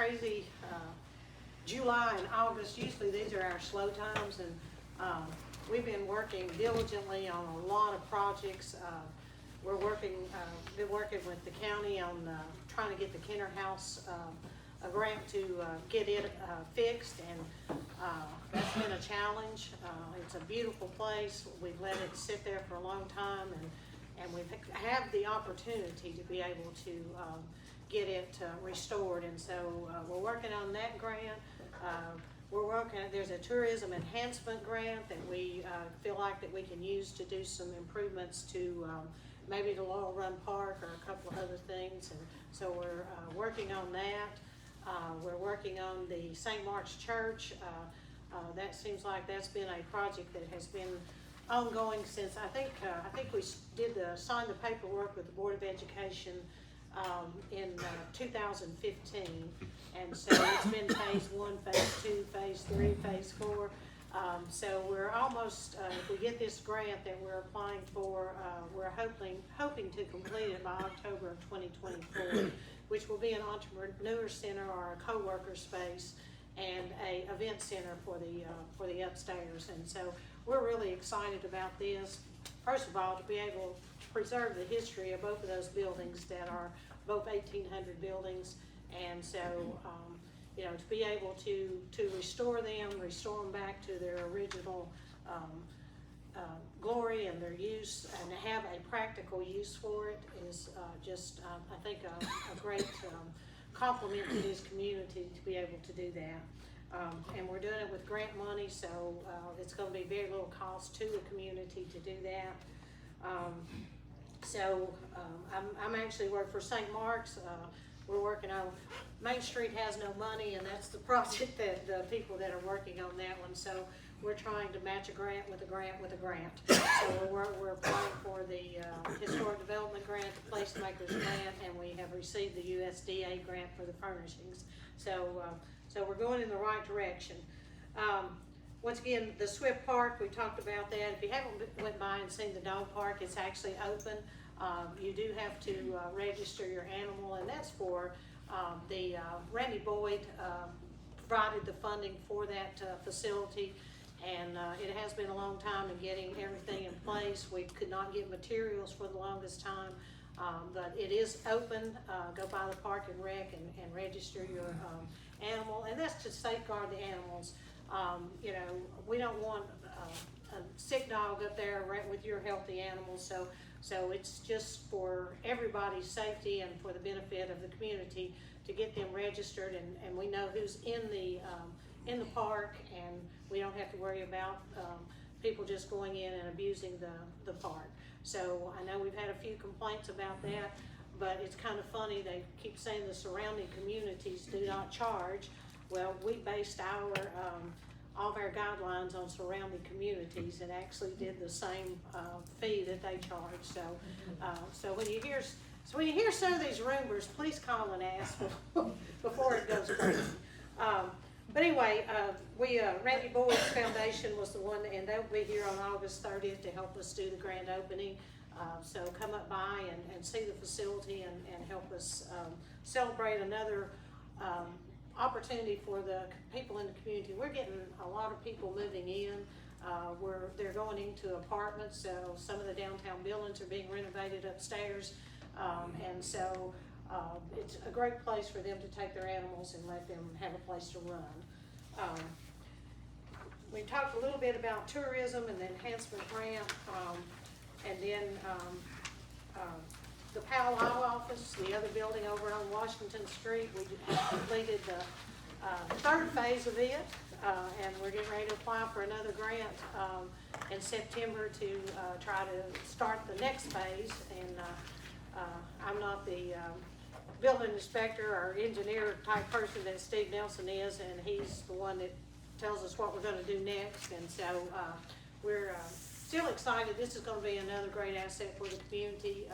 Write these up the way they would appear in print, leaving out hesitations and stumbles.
crazy July and August. Usually these are our slow times, and we've been working diligently on a lot of projects. We're been working with the county on trying to get the Kenner House a grant to get it fixed, and that's been a challenge. It's a beautiful place. We've let it sit there for a long time, and we've had the opportunity to be able to get it restored, and so we're working on that grant. There's a tourism enhancement grant that we feel like that we can use to do some improvements to maybe the Laurel Run Park or a couple of other things, and so we're working on that. We're working on the St. Mark's Church. That seems like that's been a project that has been ongoing since I think we signed the paperwork with the Board of Education in 2015, and so it's been phase 1, phase 2, phase 3, phase 4. So we're almost, if we get this grant that we're applying for, we're hoping to complete it by October of 2024, which will be an entrepreneur center or a co-worker space and a event center for the upstairs. And so we're really excited about this. First of all, to be able to preserve the history of both of those buildings that are both 1800 buildings, and so you know, to be able to restore them back to their original glory and their use, and to have a practical use for it is just I think a great compliment to this community to be able to do that. And we're doing it with grant money, so it's going to be very little cost to the community to do that. I'm actually work for St. Mark's. We're working on Main Street Has No Money, and that's the project that the people that are working on that one. So we're trying to match a grant with a grant with a grant. So we're applying for the Historic Development Grant, the Placemakers Grant, and we have received the USDA grant for the furnishings. So we're going in the right direction. Once again, the Swift Park, we talked about that. If you haven't went by and seen the dog park, it's actually open. You do have to register your animal, and that's for the Randy Boyd provided the funding for that facility, and it has been a long time in getting everything in place. We could not get materials for the longest time, but it is open. Go by the Park and Rec and register your animal, and that's to safeguard the animals. You know, we don't want a sick dog up there with your healthy animals, so it's just for everybody's safety and for the benefit of the community to get them registered, and we know who's in the park, and we don't have to worry about people just going in and abusing the park. So I know we've had a few complaints about that, but it's kind of funny. They keep saying the surrounding communities do not charge. Well, we based all of our guidelines on surrounding communities, and actually did the same fee that they charge. So when you hear some of these rumors, please call and ask before it goes crazy. But anyway, Randy Boyd's Foundation was the one, and they'll be here on August 30th to help us do the grand opening. So come up by and see the facility and help us celebrate another opportunity for the people in the community. We're getting a lot of people moving in. They're going into apartments, so some of the downtown buildings are being renovated upstairs, and so it's a great place for them to take their animals and let them have a place to run. We talked a little bit about tourism and the enhancement grant, and then the Powell Law Office, the other building over on Washington Street. We completed the third phase of it, and we're getting ready to apply for another grant in September to try to start the next phase. And I'm not the building inspector or engineer type person that Steve Nelson is, and he's the one that tells us what we're going to do next. And so we're still excited. This is going to be another great asset for the community.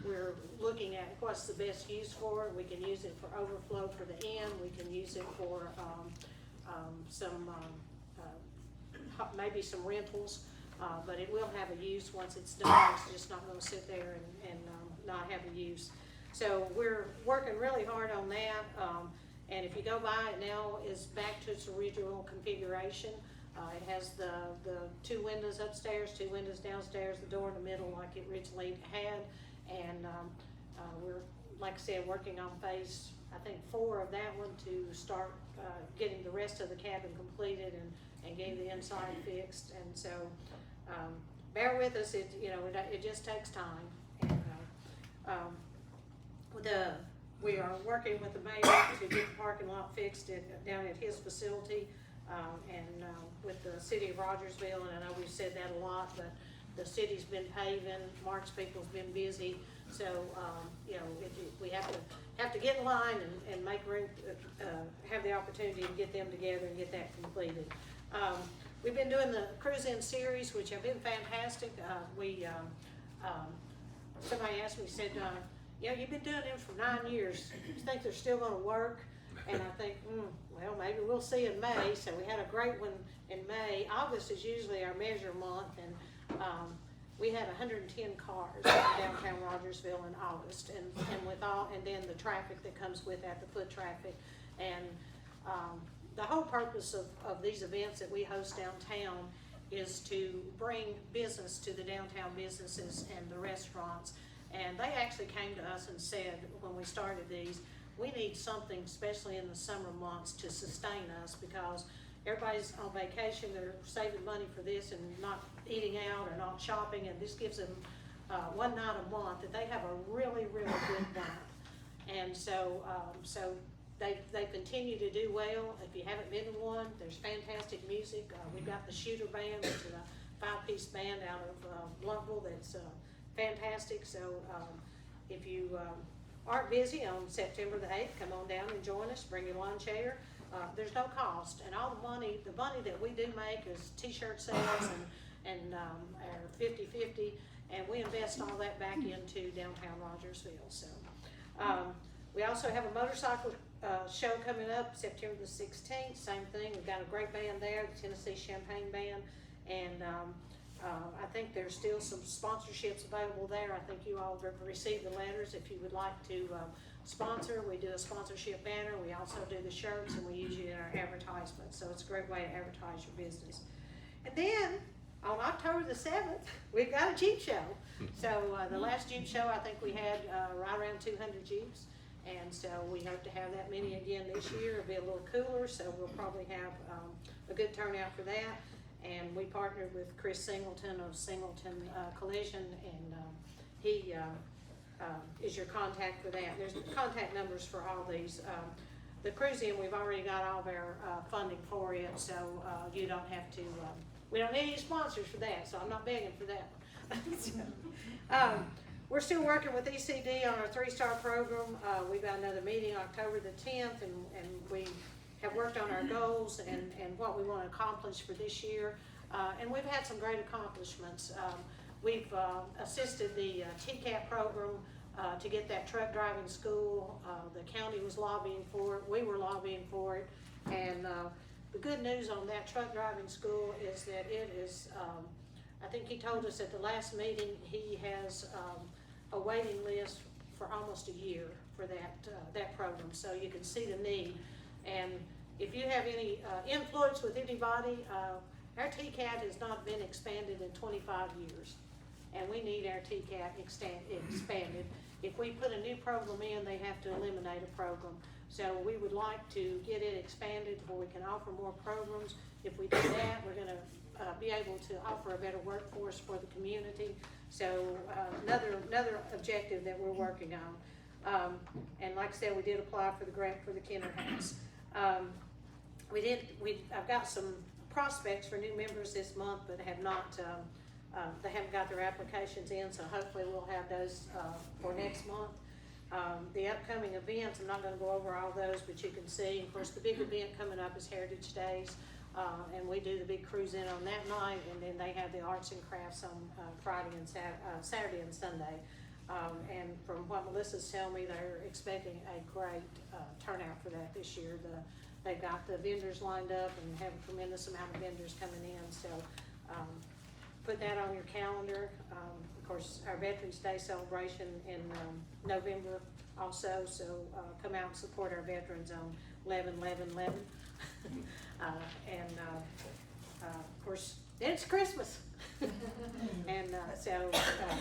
We're looking at what's the best use for it. We can use it for overflow for the inn. We can use it for maybe some rentals, but it will have a use once it's done. It's just not going to sit there and not have a use. So we're working really hard on that, And if you go by, it now is back to its original configuration. It has the 2 windows upstairs, 2 windows downstairs, the door in the middle like it originally had. And we're, like I said, working on phase, I think 4 of that one to start getting the rest of the cabin completed and getting the inside fixed. And so bear with us, it just takes time. And we are working with the mayor to get the parking lot fixed down at his facility, and with the city of Rogersville. And I know we've said that a lot, but the city's been paving, Mark's people's been busy, so we have to get in line and make room, have the opportunity to get them together and get that completed. We've been doing the cruise-in series, which have been fantastic. Somebody asked me, said, you've been doing them for 9 years. You think they're still going to work? And I think, well, maybe we'll see in May. So we had a great one in May. August is usually our measure month, and we had 110 cars in downtown Rogersville in August, and then the traffic that comes with that, the foot traffic, and the whole purpose of these events that we host downtown is to bring business to the downtown businesses and the restaurants. And they actually came to us and said, when we started these, we need something, especially in the summer months, to sustain us, because everybody's on vacation, they're saving money for this and not eating out or not shopping, and this gives them one night a month that they have a really, really good month. And so they continue to do well. If you haven't been to one, there's fantastic music. We've got the Shooter Band, which is a 5-piece band out of Bluntville that's fantastic. So if you aren't busy on September the 8th, come on down and join us, bring your lawn chair. There's no cost, and all the money that we do make is t-shirt sales and our 50/50, and we invest all that back into downtown Rogersville. So we also have a motorcycle show coming up September the 16th. Same thing, we've got a great band there, the Tennessee Champagne Band, and I think there's still some sponsorships available there. I think you all have received the letters. If you would like to sponsor, we do a sponsorship banner. We also do the shirts, and we use it in our advertisements. So it's a great way to advertise your business. And then on October the 7th, we've got a Jeep show. So the last Jeep show, I think we had right around 200 Jeeps. And so we hope to have that many again this year. It'll be a little cooler, so we'll probably have a good turnout for that. And we partnered with Chris Singleton of Singleton Collision, and he is your contact for that. There's contact numbers for all these. The cruise-in, we've already got all of our funding for it, so you don't have to, we don't need any sponsors for that, so I'm not begging for that one. We're still working with ECD on our 3-star program. We've got another meeting October the 10th, and we have worked on our goals and what we want to accomplish for this year. And we've had some great accomplishments. We've assisted the TCAP program to get that truck driving school. The county was lobbying for it. We were lobbying for it. And the good news on that truck driving school is that it is, I think he told us at the last meeting, he has a waiting list for almost a year for that program. So you can see the need. And if you have any influence with anybody, our TCAT has not been expanded in 25 years. And we need our TCAT expanded. If we put a new program in, they have to eliminate a program. So we would like to get it expanded where we can offer more programs. If we do that, we're going to be able to offer a better workforce for the community. So another objective that we're working on. And like I said, we did apply for the grant for the Kenner House. I've got some prospects for new members this month, but have not. They haven't got their applications in, so hopefully we'll have those for next month. The upcoming events, I'm not going to go over all those, but you can see. Of course, the big event coming up is Heritage Days, and we do the big cruise in on that night, and then they have the arts and crafts on Friday and Saturday and Sunday. And from what Melissa's telling me, they're expecting a great turnout for that this year. They've got the vendors lined up and have a tremendous amount of vendors coming in. So put that on your calendar. Of course, our Veterans Day celebration in November also, so come out and support our veterans on 11/11/11. Of course, it's Christmas. And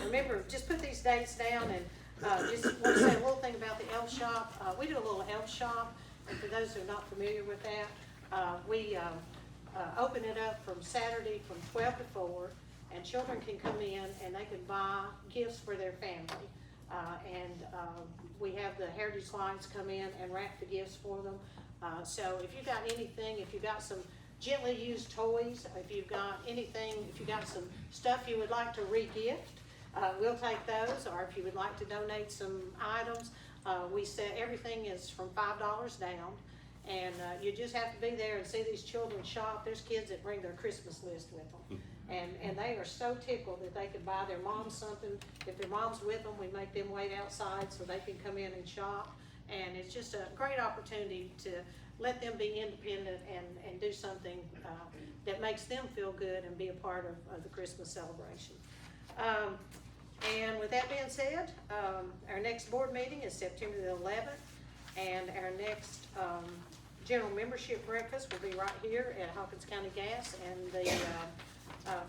remember, just put these dates down, and just want to say a little thing about the elf shop. We do a little elf shop, and for those who are not familiar with that, we open it up from Saturday from 12 to 4, and children can come in and they can buy gifts for their family. We have the Heritage Lights come in and wrap the gifts for them. So if you've got anything, if you've got some gently used toys, if you've got anything, if you've got some stuff you would like to re-gift, we'll take those. Or if you would like to donate some items, we said everything is from $5 down. And you just have to be there and see these children shop. There's kids that bring their Christmas list with them. And they are so tickled that they can buy their mom something. If their mom's with them, we make them wait outside so they can come in and shop. And it's just a great opportunity to let them be independent and do something that makes them feel good and be a part of the Christmas celebration. And with that being said, our next board meeting is September the 11th, and our next general membership breakfast will be right here at Hawkins County Gas, and the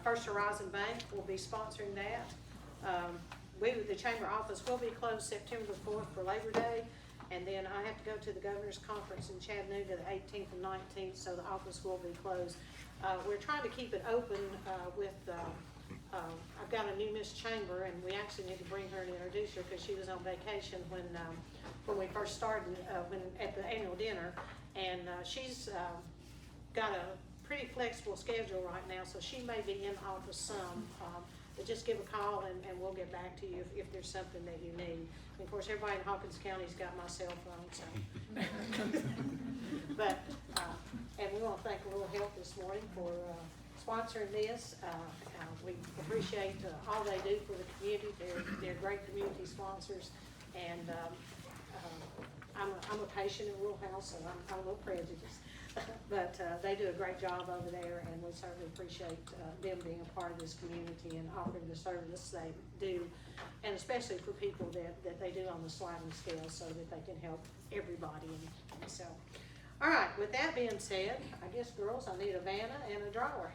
First Horizon Bank will be sponsoring that. The chamber office will be closed September the 4th for Labor Day, and then I have to go to the governor's conference in Chattanooga the 18th and 19th, so the office will be closed. We're trying to keep it open with, I've got a new Miss Chamber, and we actually need to bring her and introduce her because she was on vacation when we first started at the annual dinner, and she's got a pretty flexible schedule right now, so she may be in office some. But just give a call and we'll get back to you if there's something that you need. And of course, everybody in Hawkins County's got my cell phone, so. But, and we want to thank Rural Health this morning for sponsoring this. We appreciate all they do for the community. They're great community sponsors, and I'm a patient in Rural Health, so I'm a little prejudiced. But they do a great job over there, and we certainly appreciate them being a part of this community and offering the service they do, and especially for people that they do on the sliding scale so that they can help everybody. And so, all right, with that being said, I guess, girls, I need a Vanna and a drawer.